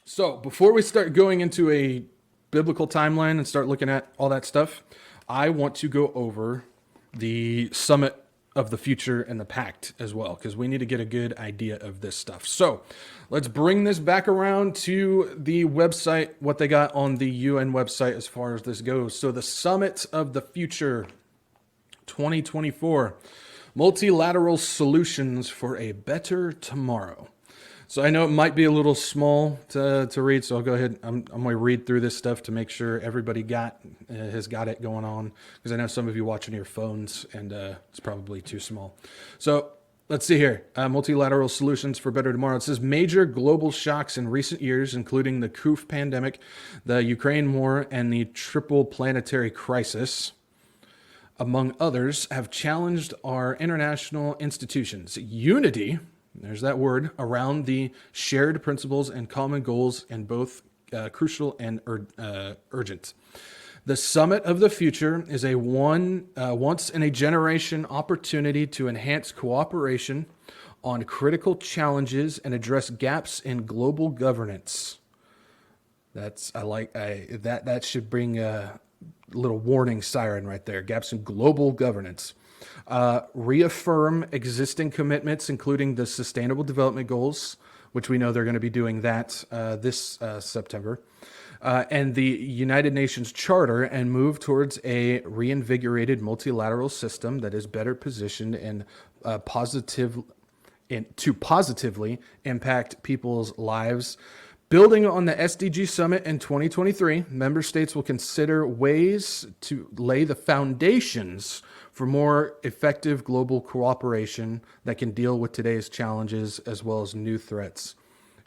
So before we start going into a biblical timeline and start looking at all that stuff, I want to go over the summit of the future and the pact as well, because we need to get a good idea of this stuff. So let's bring this back around to the website, what they got on the UN website as far as this goes. So the summit of the future 2024, multilateral solutions for a better tomorrow. So I know it might be a little small to read, so I'll go ahead. I'm going to read through this stuff to make sure everybody has got it going on, because I know some of you watching your phones, and it's probably too small. So let's see here. Multilateral solutions for better tomorrow. It says major global shocks in recent years, including the COVID pandemic, the Ukraine war, and the triple planetary crisis, among others, have challenged our international institutions. Unity, there's that word, around the shared principles and common goals, and both crucial and urgent. The summit of the future is a once in a generation opportunity to enhance cooperation on critical challenges and address gaps in global governance. That should bring a little warning siren right there. Gaps in global governance. Reaffirm existing commitments, including the Sustainable Development Goals, which we know they're going to be doing that this September, and the United Nations Charter, and move towards a reinvigorated multilateral system that is better positioned and to positively impact people's lives. Building on the SDG Summit in 2023, member states will consider ways to lay the foundations for more effective global cooperation that can deal with today's challenges as well as new threats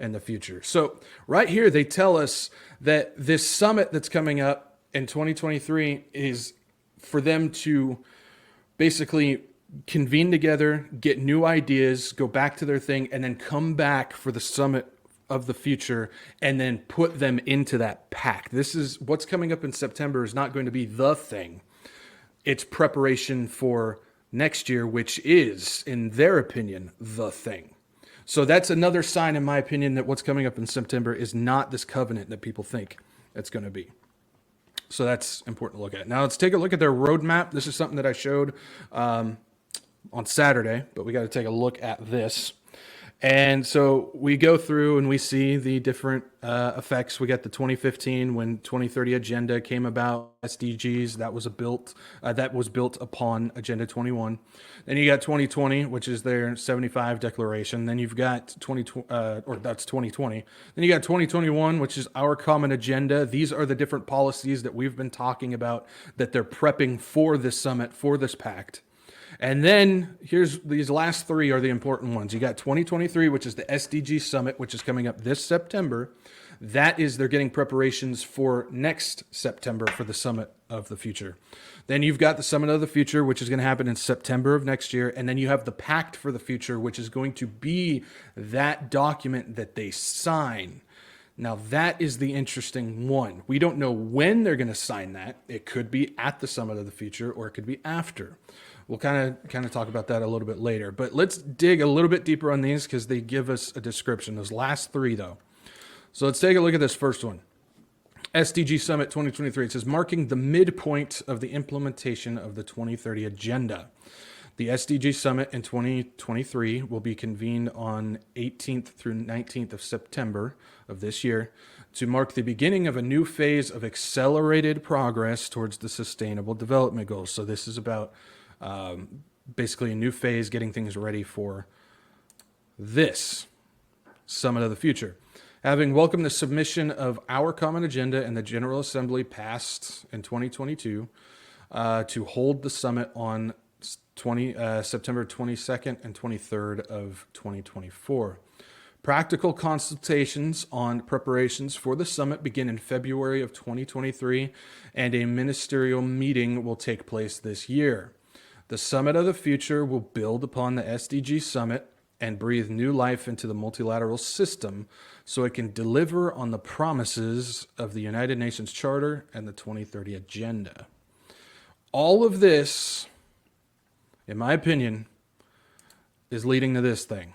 in the future. So right here, they tell us that this summit that's coming up in 2023 is for them to basically convene together, get new ideas, go back to their thing, and then come back for the summit of the future and then put them into that pact. This is what's coming up in September is not going to be the thing. It's preparation for next year, which is, in their opinion, the thing. So that's another sign, in my opinion, that what's coming up in September is not this covenant that people think it's going to be. So that's important to look at. Now let's take a look at their roadmap. This is something that I showed on Saturday, but we got to take a look at this. And so we go through and we see the different effects. We got the 2015 when 2030 agenda came about, SDGs that was built upon Agenda 21. Then you got 2020, which is their 75 declaration. Then you've got that's 2020. Then you got 2021, which is our common agenda. These are the different policies that we've been talking about that they're prepping for this summit, for this pact. And then here's these last three are the important ones. You got 2023, which is the SDG Summit, which is coming up this September. That is, they're getting preparations for next September for the Summit of the Future. Then you've got the Summit of the Future, which is going to happen in September of next year. And then you have the Pact for the Future, which is going to be that document that they sign. Now, that is the interesting one. We don't know when they're going to sign that. It could be at the Summit of the Future, or it could be after. We'll kind of talk about that a little bit later. But let's dig a little bit deeper on these because they give us a description. Those last three, though. So let's take a look at this first one. SDG Summit 2023. It says, marking the midpoint of the implementation of the 2030 Agenda. The SDG Summit in 2023 will be convened on 18th through 19th of September of this year to mark the beginning of a new phase of accelerated progress towards the Sustainable Development Goals. So this is about basically a new phase, getting things ready for this Summit of the Future. Having welcomed the submission of our common agenda in the General Assembly passed in 2022 to hold the summit on September 22nd and 23rd of 2024. Practical consultations on preparations for the summit begin in February of 2023, and a ministerial meeting will take place this year. The Summit of the Future will build upon the SDG Summit and breathe new life into the multilateral system so it can deliver on the promises of the United Nations Charter and the 2030 Agenda. All of this, in my opinion, is leading to this thing,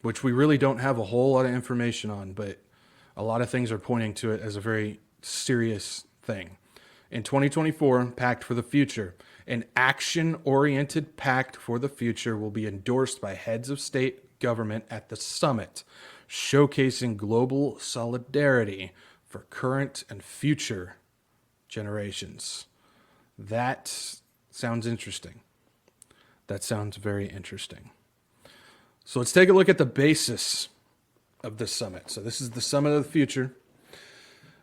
which we really don't have a whole lot of information on, but A lot of things are pointing to it as a very serious thing. In 2024, Pact for the Future, an action-oriented pact for the future will be endorsed by heads of state government at the summit, showcasing global solidarity for current and future generations. That sounds interesting. That sounds very interesting. So let's take a look at the basis of the summit. So this is the Summit of the Future.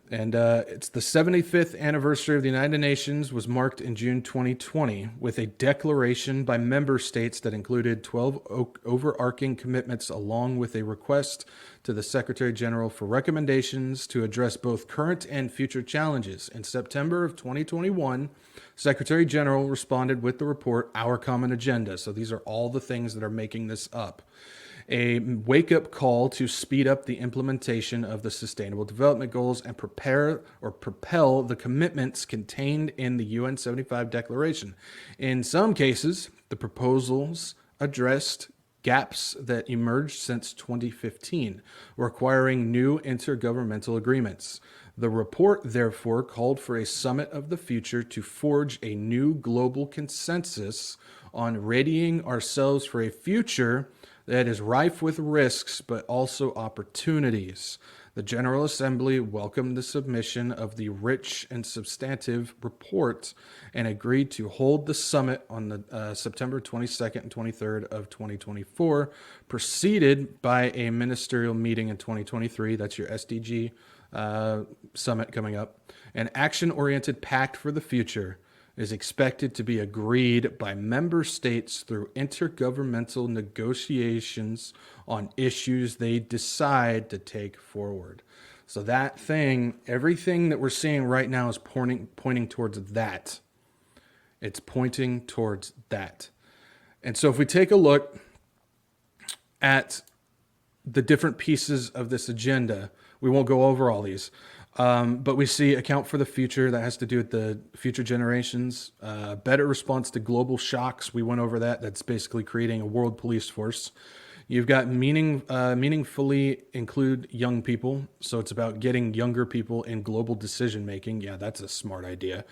And it's the 75th anniversary of the United Nations was marked in June 2020 with a declaration by member states that included 12 overarching commitments along with a request to the Secretary General for recommendations to address both current and future challenges. In September of 2021, Secretary General responded with the report, Our Common Agenda. So these are all the things that are making this up. A wake-up call to speed up the implementation of the Sustainable Development Goals and propel the commitments contained in the UN 75 Declaration. In some cases, the proposals addressed gaps that emerged since 2015, requiring new intergovernmental agreements. The report, therefore, called for a summit of the future to forge a new global consensus on readying ourselves for a future that is rife with risks, but also opportunities. The General Assembly welcomed the submission of the rich and substantive report and agreed to hold the summit on the September 22nd and 23rd of 2024, preceded by a ministerial meeting in 2023. That's your SDG summit coming up. An action-oriented pact for the future is expected to be agreed by member states through intergovernmental negotiations on issues they decide to take forward. So that thing, everything that we're seeing right now is pointing towards that. It's pointing towards that. And so if we take a look at the different pieces of this agenda, we won't go over all these. But we see account for the future. That has to do with the future generations. Better response to global shocks. We went over that. That's basically creating a world police force. You've got meaningfully include young people. So it's about getting younger people in global decision making. Yeah, that's a smart idea.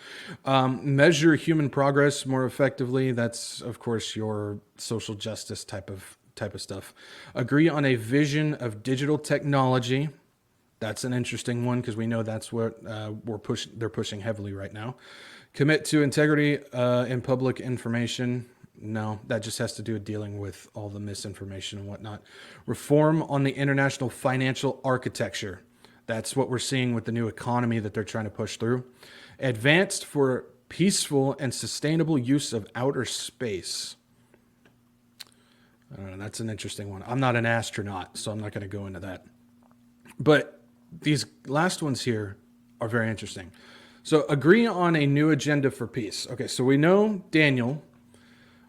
Measure human progress more effectively. That's, of course, your social justice type of stuff. Agree on a vision of digital technology. That's an interesting one because we know that's what they're pushing heavily right now. Commit to integrity in public information. No, that just has to do with dealing with all the misinformation and whatnot. Reform on the international financial architecture. That's what we're seeing with the new economy that they're trying to push through. Advanced for peaceful and sustainable use of outer space. I don't know, that's an interesting one. I'm not an astronaut, so I'm not going to go into that. But these last ones here are very interesting. So agree on a new agenda for peace. Okay, so we know Daniel,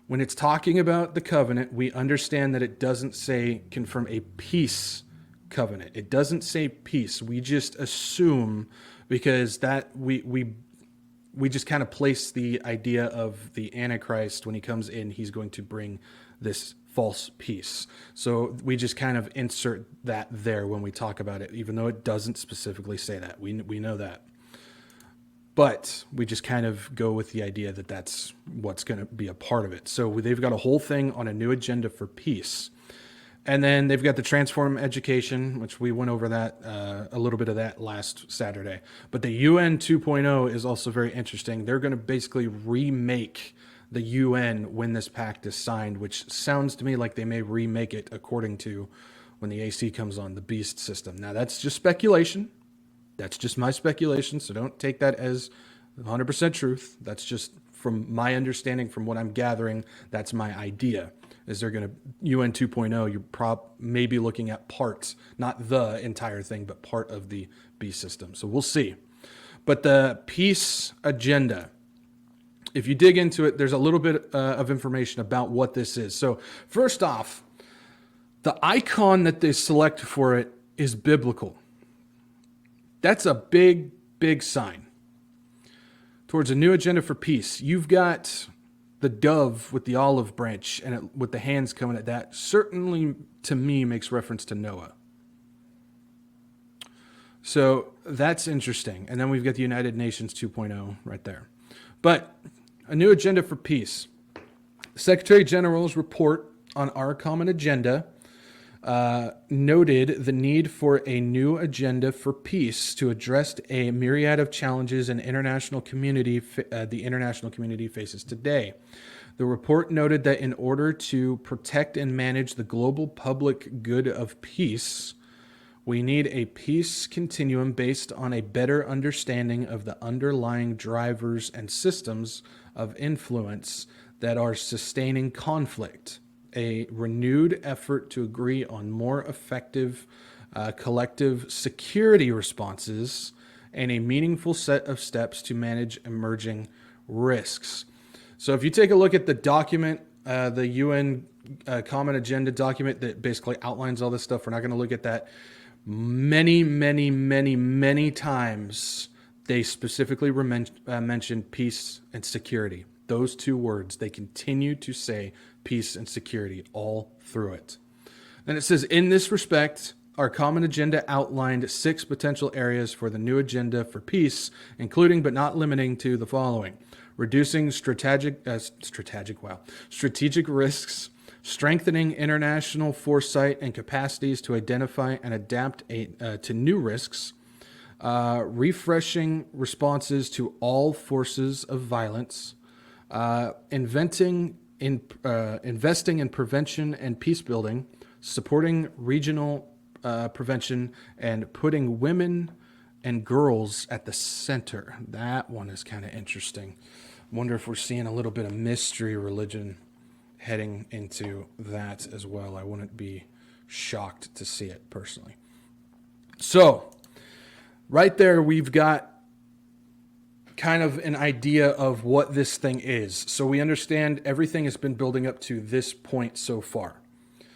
when it's talking about the covenant, we understand that it doesn't say confirm a peace covenant. It doesn't say peace. We just assume because that we just kind of place the idea of the Antichrist when he comes in, he's going to bring this false peace. So we just kind of insert that there when we talk about it, even though it doesn't specifically say that. We know that. But we just kind of go with the idea that that's what's going to be a part of it. So they've got a whole thing on a new agenda for peace. And then they've got the transform education, which we went over that, a little bit of that last Saturday. But the UN 2.0 is also very interesting. They're going to basically remake the UN when this pact is signed, which sounds to me like they may remake it according to when the AC comes on, the beast system. Now, that's just speculation. That's just my speculation, so don't take that as 100% truth. That's just from my understanding, from what I'm gathering, that's my idea. Is they're going to, UN 2.0, you're maybe looking at parts, not the entire thing, but part of the beast system. So we'll see. But the peace agenda, if you dig into it, there's a little bit of information about what this is. So first off, the icon that they select for it is biblical. That's a big, big sign towards a new agenda for peace. You've got the dove with the olive branch and with the hands coming at that. Certainly, to me, makes reference to Noah. So that's interesting. And then we've got the United Nations 2.0 right there. But a new agenda for peace. Secretary General's report on our common agenda noted the need for a new agenda for peace to address a myriad of challenges the international community faces today. The report noted that in order to protect and manage the global public good of peace, we need a peace continuum based on a better understanding of the underlying drivers and systems of influence that are sustaining conflict, a renewed effort to agree on more effective collective security responses, and a meaningful set of steps to manage emerging risks. So if you take a look at the document, the UN Common Agenda document that basically outlines all this stuff, we're not going to look at that. Many times they specifically mention peace and security. Those two words, they continue to say peace and security all through it. And it says, in this respect, our common agenda outlined 6 potential areas for the new agenda for peace, including but not limiting to the following: reducing strategic risks, strengthening international foresight and capacities to identify and adapt to new risks, refreshing responses to all forces of violence, investing in prevention and peace building, supporting regional prevention, and putting women and girls at the center. That one is kind of interesting. Wonder if we're seeing a little bit of mystery religion heading into that as well. I wouldn't be shocked to see it personally. So right there, we've got kind of an idea of what this thing is. So we understand everything has been building up to this point so far.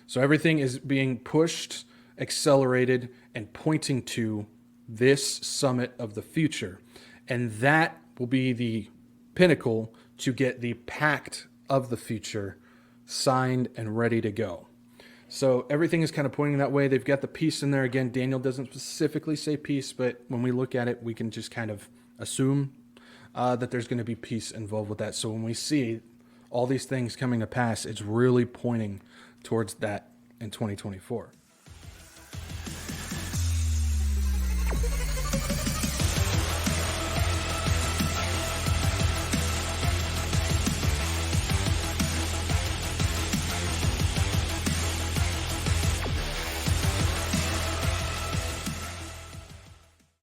So everything is being pushed, accelerated, and pointing to this summit of the future. And that will be the pinnacle to get the pact of the future signed and ready to go. So everything is kind of pointing that way. They've got the peace in there. Again, Daniel doesn't specifically say peace, but when we look at it, we can just kind of assume that there's going to be peace involved with that. So when we see all these things coming to pass, it's really pointing towards that in 2024.